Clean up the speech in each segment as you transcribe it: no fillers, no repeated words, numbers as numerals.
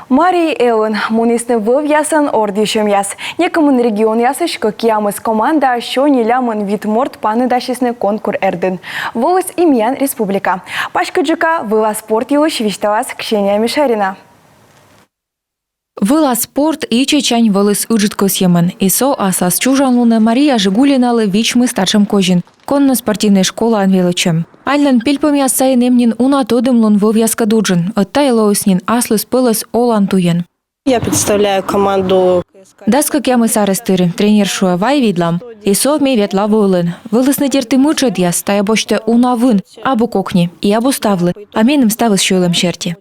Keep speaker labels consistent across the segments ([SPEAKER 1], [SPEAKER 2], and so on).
[SPEAKER 1] Мария Эллен, мунисны выл ясын ордишем яс. Некомын регион ясышко киямыз команда шони лямын вид морд паны дашисны конкур эрден. Волос имян республика. Пашкаджика выла спорт юлыш вишталас Ксения Мишарина.
[SPEAKER 2] Вила спорт и чечань вылыс уджиткос емен. Исо асас чужанлуна Мария Жигулиналы вичмы старшим кожин. Конно-спортивная школа анвелычем. Айлен пильпами асай немнин уна тодымлун выл яскадуджин. Оттай лоуснин аслыс пылыс олан туен.
[SPEAKER 3] Я представляю команду.
[SPEAKER 2] Даска кемы сарыстыры, тренер Шуавай видлам. Исо ме ветла вылын. Вылысны терты мучат яс, тая бочте уна вын, абу кокни, и абу ставлы, а меным ставыс шуйлым шерти.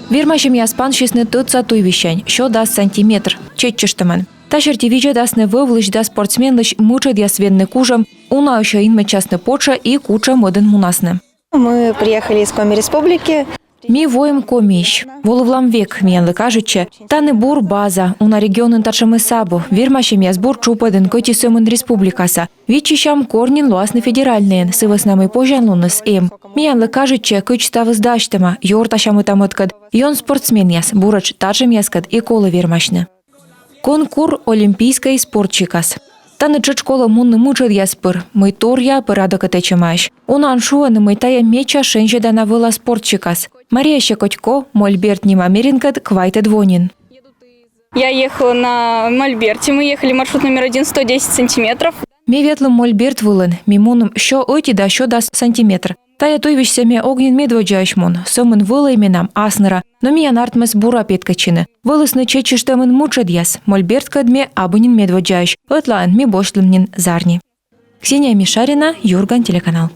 [SPEAKER 2] Вирмашем яспан шисны тутса туйвищань, шо даст сантиметр, четчештаман. Та шертивича дасны вывлыч да спортсменлыч мучат ясвенны кужам, уна еще инме частны поча и куча моден мунасны.
[SPEAKER 3] Мы приехали из Коми Республики.
[SPEAKER 2] Ми воем комищ. Волывлам век, миянлы кажуче. Таны бур база, уна регионын таршамы сабу. Вирмашем ясбур чупадын коти сөмын республикаса. Вичищам корнин луасны федеральныен, сывыснамы пожанлуныс эм. Миянлы кажуче, кыч ставыз даштыма, йорташамы тамыткад. Йон спортсмен яс, бурач таршам яскад и колы вирмашны. Конкур олимпийской спортчикас. Таны школа мунны мучат яспыр. Мы торья порядок отечемаш. Унан шуаны мы тая меча шенжеда на выла спортчикас. Мария Щекотько, Мольберт Немамеринкат, Квайта Двонин.
[SPEAKER 4] Я ехала на Мольберте. Мы ехали маршрут номер 1, 110 сантиметров.
[SPEAKER 2] Ме ветлым Мольберт вылын. Мимуным шо ойти да шо даст сантиметр. Тая туйвищся ме огнен медводжашмон. Сомын вылы именам аснера. Но миян артмес бура петкачины. Вылысны чечештамын мучат яс. Мольберт кадме абынин медводжаш. Отлаан ми бошлымнин зарни. Ксения Мишарина, Юрган, телеканал.